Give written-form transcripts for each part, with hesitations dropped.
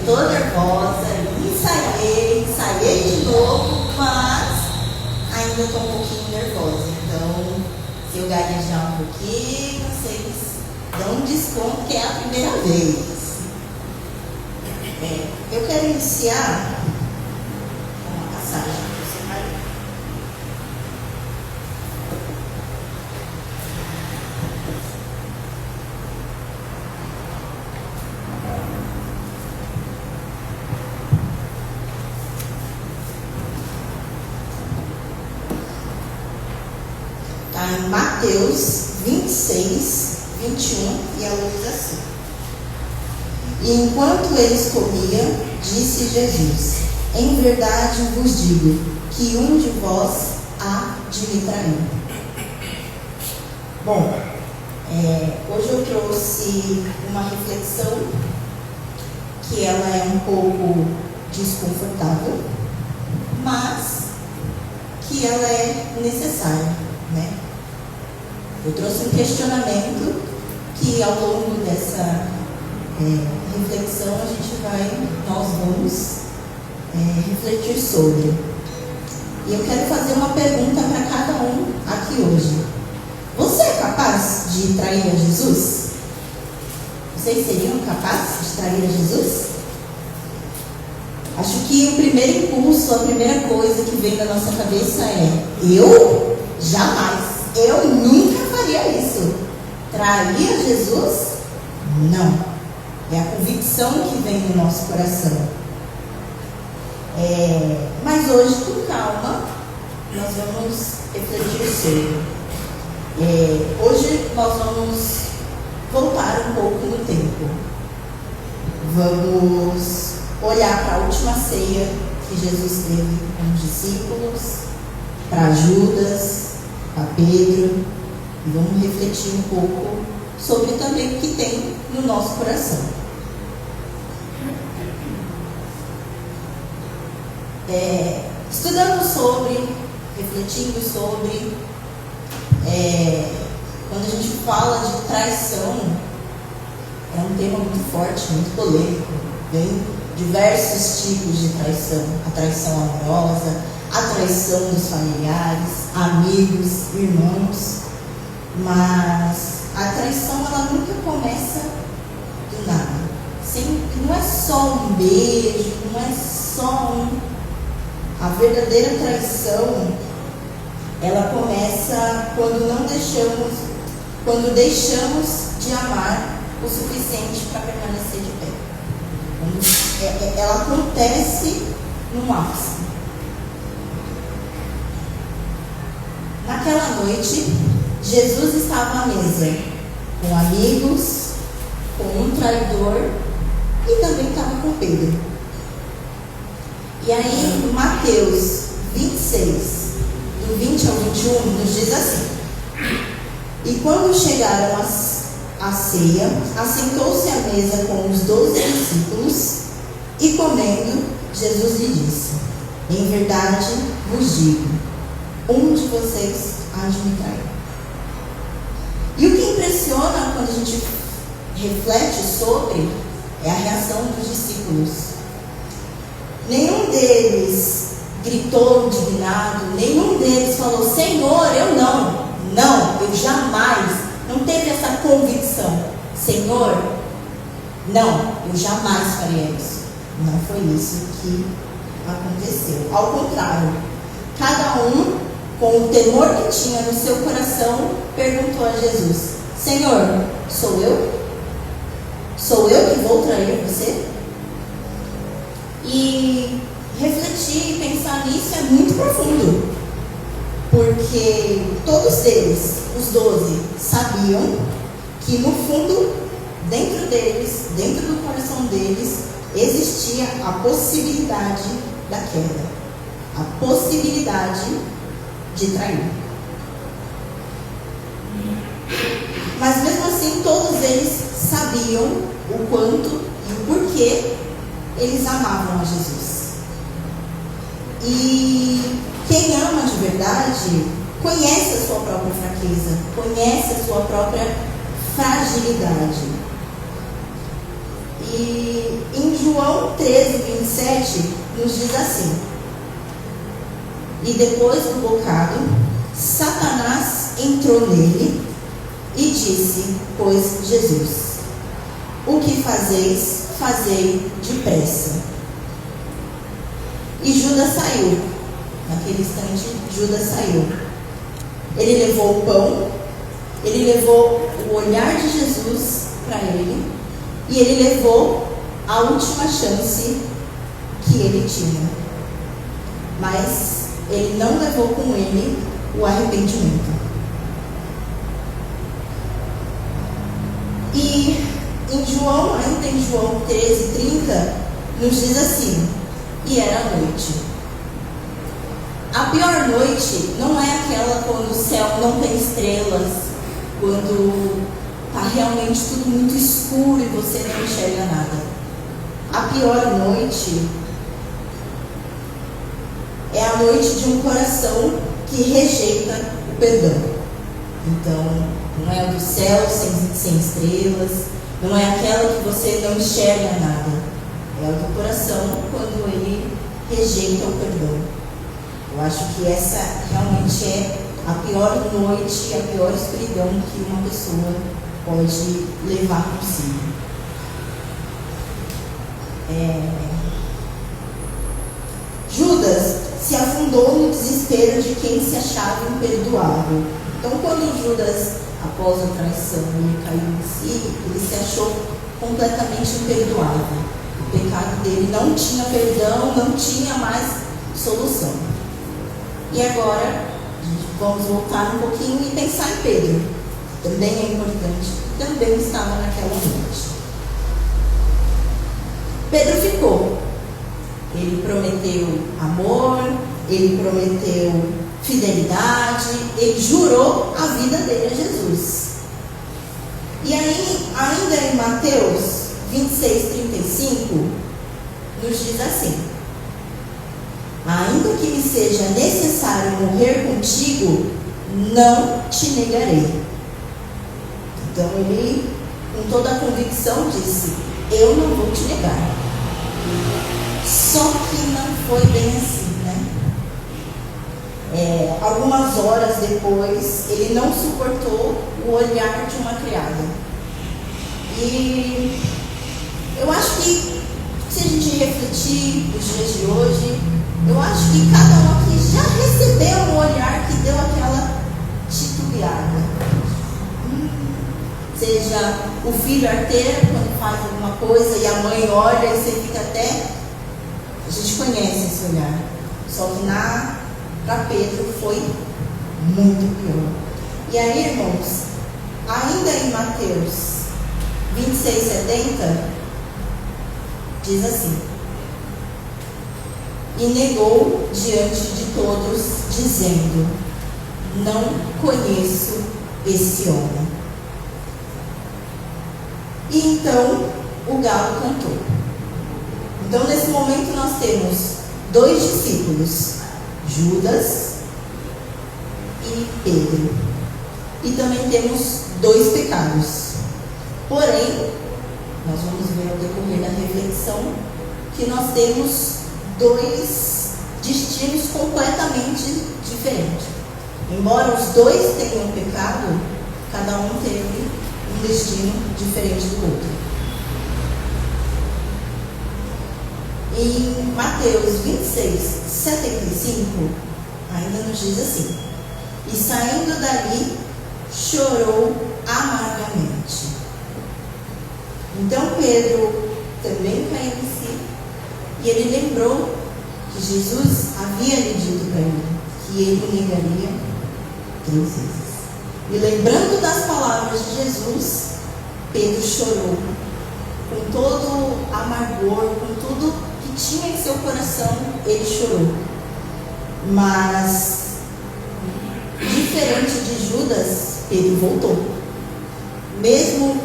estou nervosa, ensaiei de novo, mas ainda estou um pouquinho nervosa. Então, se eu gaguejar um pouquinho, vocês dão um desconto, que é a primeira vez. Eu quero iniciar com uma passagem que você vai ler. Está em Mateus 26, 21, e ela diz assim: E enquanto eles comiam, disse Jesus: Em verdade vos digo, que um de vós há de me trair. Bom, hoje eu trouxe uma reflexão que ela é um pouco desconfortável, mas que ela é necessária, né? Eu trouxe um questionamento que ao longo dessa reflexão nós vamos refletir sobre. E eu quero fazer uma pergunta para cada um aqui hoje. Você é capaz de trair a Jesus? Vocês seriam capazes de trair a Jesus? Acho que o primeiro impulso, a primeira coisa que vem na nossa cabeça é: eu? Jamais. Eu nunca faria isso. Trair a Jesus? Não. É a convicção que vem no nosso coração. Mas hoje, com calma, nós vamos refletir sobre. Hoje nós vamos voltar um pouco no tempo. Vamos olhar para a última ceia que Jesus teve com os discípulos, para Judas, para Pedro, e vamos refletir um pouco sobre também o que tem no nosso coração. Estudando sobre, refletindo sobre, quando a gente fala de traição, é um tema muito forte, muito polêmico. Tem diversos tipos de traição: a traição amorosa, a traição dos familiares, amigos, irmãos. Mas a traição, ela nunca começa do nada. Não é só um beijo, não é só A verdadeira traição, ela começa quando deixamos de amar o suficiente para permanecer de pé. Ela acontece num ápice. Naquela noite, Jesus estava à mesa com amigos, com um traidor e também estava com Pedro. E aí, em Mateus 26, do 20 ao 21, nos diz assim: E quando chegaram à ceia, assentou-se à mesa com os 12 discípulos, e comendo, Jesus lhe disse: Em verdade vos digo, um de vocês há de me trair. E o que impressiona quando a gente reflete sobre é a reação dos discípulos. Nenhum deles gritou indignado, nenhum deles falou: Senhor, eu não, eu jamais. Não teve essa convicção: Senhor, não, eu jamais faria isso. Não foi isso que aconteceu. Ao contrário, cada um, com o temor que tinha no seu coração, perguntou a Jesus: Senhor, sou eu? Sou eu que vou trair você? E refletir e pensar nisso é muito profundo, porque todos eles, os 12, sabiam que no fundo, dentro deles, dentro do coração deles, existia a possibilidade da queda, a possibilidade de trair. Mas mesmo assim, todos eles sabiam o quanto e o porquê eles amavam a Jesus. E quem ama de verdade conhece a sua própria fraqueza, conhece a sua própria fragilidade. E em João João 13, 27 nos diz assim: e depois do bocado, Satanás entrou nele e disse, pois Jesus, o que fazeis, fazei depressa. E Judas saiu. Naquele instante, Judas saiu. Ele levou o pão, ele levou o olhar de Jesus para ele, e ele levou a última chance que ele tinha. Mas ele não levou com ele o arrependimento. E ainda em João 13, 30, nos diz assim: e era noite. A pior noite não é aquela quando o céu não tem estrelas, quando está realmente tudo muito escuro e você não enxerga nada. A pior noite é a noite de um coração que rejeita o perdão. Então, não é a do céu sem estrelas, não é aquela que você não enxerga nada. É a do coração quando ele rejeita o perdão. Eu acho que essa realmente é a pior noite, a pior escuridão que uma pessoa pode levar consigo. Judas se afundou no desespero de quem se achava imperdoável. Então, quando Judas, após a traição, ele caiu em si, ele se achou completamente imperdoável. O pecado dele não tinha perdão, não tinha mais solução. E agora, vamos voltar um pouquinho e pensar em Pedro. Também é importante, também estava naquela noite. Pedro ficou. Ele prometeu amor, ele prometeu fidelidade, ele jurou a vida dele a Jesus. E aí, ainda em Mateus 26, 35, nos diz assim: ainda que me seja necessário morrer contigo, não te negarei. Então ele, com toda a convicção, disse: eu não vou te negar. Só que não foi bem assim, né? Algumas horas depois, ele não suportou o olhar de uma criada. E eu acho que, se a gente refletir nos dias de hoje, eu acho que cada um aqui já recebeu um olhar que deu aquela titubeada. Seja o filho arteiro, quando faz alguma coisa e a mãe olha e você fica até... A gente conhece esse olhar. Só que para Pedro foi muito pior. E aí, irmãos, ainda em Mateus 26, 70, diz assim: e negou diante de todos, dizendo: não conheço esse homem. E então o galo cantou. Então, nesse momento, nós temos dois discípulos, Judas e Pedro. E também temos dois pecados. Porém, nós vamos ver ao decorrer da reflexão que nós temos dois destinos completamente diferentes. Embora os dois tenham pecado, cada um teve um destino diferente do outro. Em Mateus 26, 75, ainda nos diz assim: e saindo dali, chorou amargamente. Então Pedro também caiu em si, e ele lembrou que Jesus havia lhe dito para ele que ele negaria 3 vezes. E lembrando das palavras de Jesus, Pedro chorou com todo amargor, com tudo que tinha em seu coração, ele chorou. Mas, diferente de Judas, Pedro voltou. Mesmo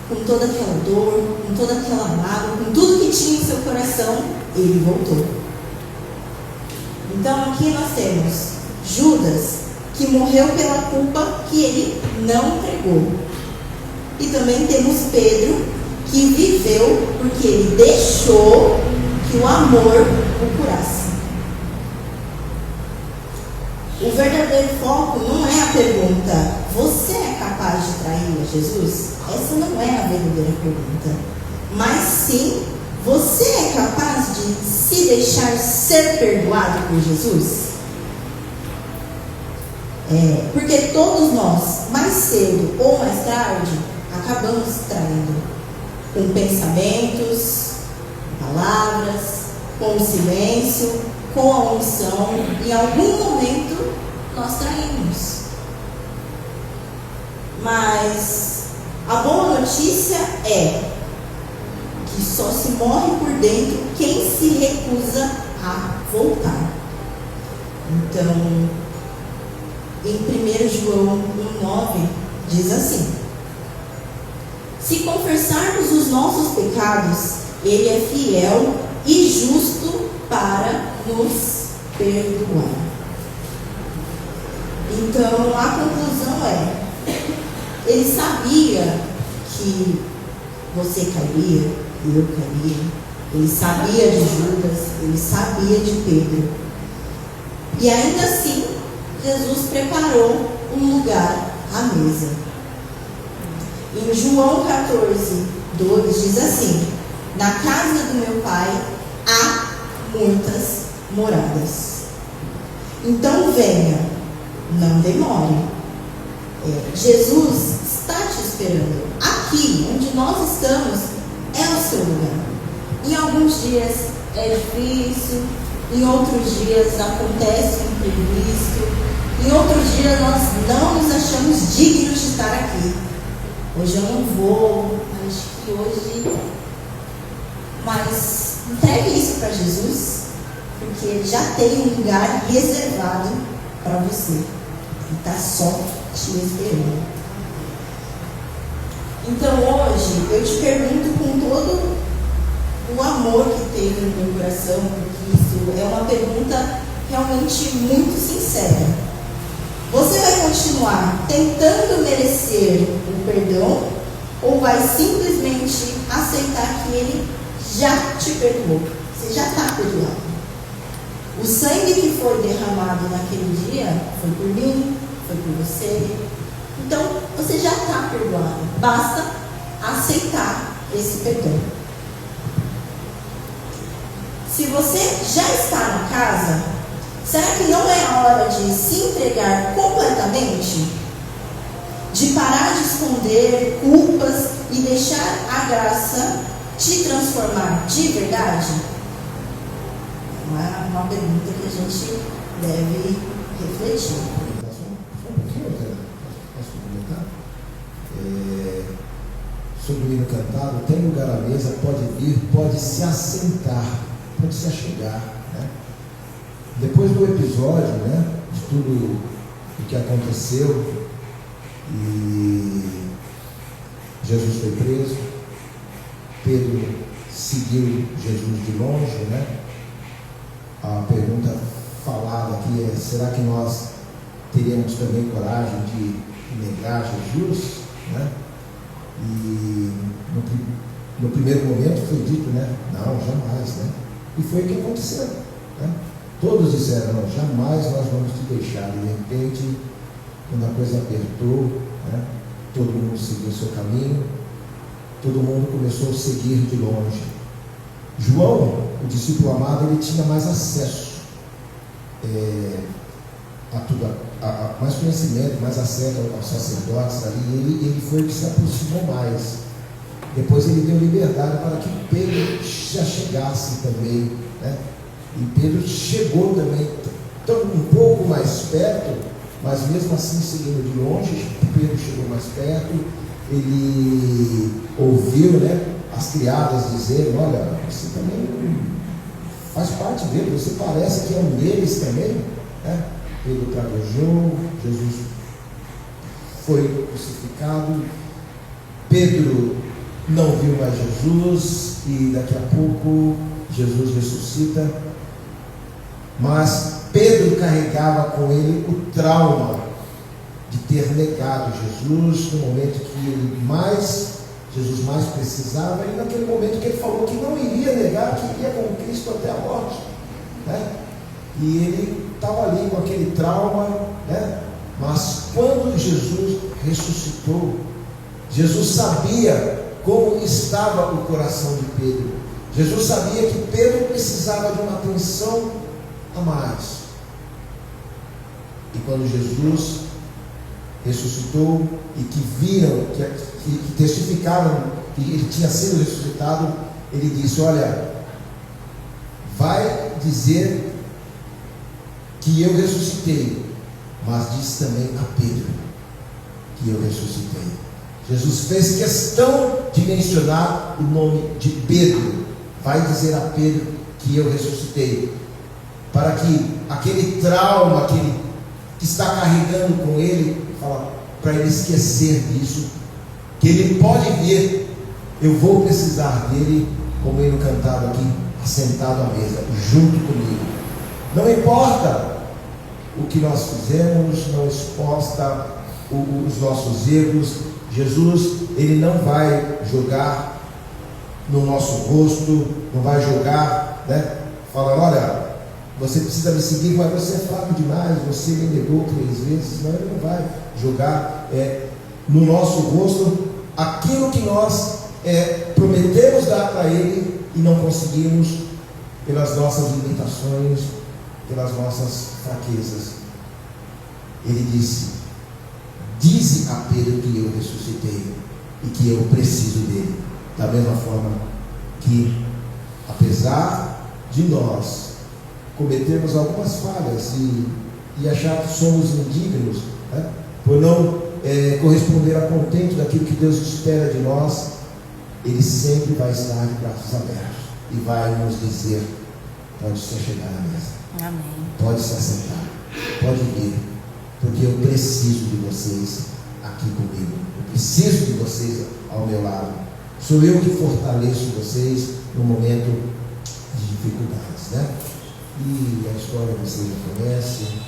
com toda aquela dor, com toda aquela mágoa, com tudo que tinha em seu coração, ele voltou. Então aqui nós temos Judas, que morreu pela culpa que ele não entregou. E também temos Pedro, que viveu porque ele deixou que o amor o curasse. O verdadeiro foco não é a pergunta: você é capaz de trair a Jesus? Essa não é a verdadeira pergunta. Mas sim, você é capaz de se deixar ser perdoado por Jesus? Porque todos nós, mais cedo ou mais tarde, acabamos traindo. Com pensamentos, palavras, com o silêncio, com a omissão. Em algum momento nós traímos. Mas a boa notícia é que só se morre por dentro quem se recusa a voltar. Então, em 1 João 1,9 diz assim: se confessarmos os nossos pecados, Ele é fiel e justo para nos perdoar. Então, a conclusão é: Ele sabia que você cairia, eu cairia. Ele sabia de Judas, ele sabia de Pedro. E ainda assim, Jesus preparou um lugar à mesa. Em João 14:2 diz assim: na casa do meu Pai há muitas moradas. Então venha, não demore. Jesus está te esperando. Aqui, onde nós estamos, é o seu lugar. Em alguns dias é difícil, em outros dias acontece um imprevisto, em outros dias nós não nos achamos dignos de estar aqui. Hoje eu não vou, acho que hoje. Mas entregue isso para Jesus, porque Ele já tem um lugar reservado para você. E está só te esperando. Então hoje eu te pergunto com todo o amor que teve no meu coração, porque isso é uma pergunta realmente muito sincera. Você vai continuar tentando merecer o perdão ou vai simplesmente aceitar que Ele já te perdoou? Você já está perdoado. O sangue que foi derramado naquele dia foi por mim, foi por você. Então, você já está perdoado. Basta aceitar esse perdão. Se você já está na casa, será que não é a hora de se entregar completamente? De parar de esconder culpas e deixar a graça te transformar de verdade? É uma pergunta que a gente deve refletir. Só um pouquinho, posso comentar? Sobre o hino cantado: tem lugar à mesa, pode vir, pode se assentar, pode se achegar, né? Depois do episódio, né, de tudo o que aconteceu, e Jesus foi preso, Pedro seguiu Jesus de longe, né? A pergunta falada aqui é: será que nós teríamos também coragem de negar Jesus, né? E no primeiro momento foi dito, né? Não, jamais, né? E foi o que aconteceu, né? Todos disseram: não, jamais nós vamos te deixar. E de repente, quando a coisa apertou, né, todo mundo seguiu o seu caminho, todo mundo começou a seguir de longe. João, o discípulo amado, ele tinha mais acesso a tudo, mais conhecimento, mais acesso aos sacerdotes ali. Ele foi o que se aproximou mais. Depois ele deu liberdade para que Pedro já chegasse também, né? E Pedro chegou também, um pouco mais perto, mas mesmo assim seguindo de longe. Pedro chegou mais perto, ele ouviu, né, as criadas dizerem: olha, você também faz parte dele, você parece que é um deles também, né? Pedro praguejou, Jesus foi crucificado, Pedro não viu mais Jesus, e daqui a pouco Jesus ressuscita. Mas Pedro carregava com ele o trauma de ter negado Jesus no momento que ele mais Jesus mais precisava, e naquele momento que ele falou que não iria negar, que iria com Cristo até a morte, né? E ele estava ali com aquele trauma, né? Mas quando Jesus ressuscitou, Jesus sabia como estava o coração de Pedro. Jesus sabia que Pedro precisava de uma atenção a mais. E quando Jesus ressuscitou e que viram, que testificaram que ele tinha sido ressuscitado, ele disse: olha, vai dizer que eu ressuscitei, mas diz também a Pedro que eu ressuscitei. Jesus fez questão de mencionar o nome de Pedro. Vai dizer a Pedro que eu ressuscitei, para que aquele trauma que ele está carregando com ele, para ele esquecer disso, que ele pode vir, eu vou precisar dele, como ele cantava aqui, assentado à mesa, junto comigo. Não importa o que nós fizemos, não exposta os nossos erros, Jesus, ele não vai jogar no nosso rosto, não vai jogar, né? Falar: olha, você precisa me seguir, mas você é fraco demais, você me negou 3 vezes. Não, ele não vai jogar no nosso rosto aquilo que nós prometemos dar para ele e não conseguimos, pelas nossas limitações, pelas nossas fraquezas. Ele disse: dize a Pedro que eu ressuscitei e que eu preciso dele. Da mesma forma que, apesar de nós cometermos algumas falhas e achar que somos indignos, né, por não corresponder a contento daquilo que Deus espera de nós, ele sempre vai estar de braços abertos e vai nos dizer: pode se chegar à mesa. Amém. Pode se assentar, pode vir, porque eu preciso de vocês aqui comigo. Eu preciso de vocês ao meu lado. Sou eu que fortaleço vocês no momento de dificuldades, né? E a história vocês já conhecem.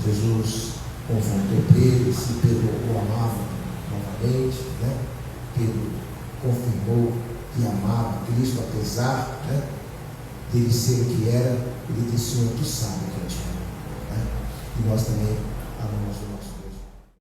Jesus confrontou Pedro, se Pedro o amava novamente, né? Pedro confirmou que amava Cristo, apesar, né, dele ser o que era. Ele disse: Senhor, tu sabes que eu te amo, né? E nós também amamos o nosso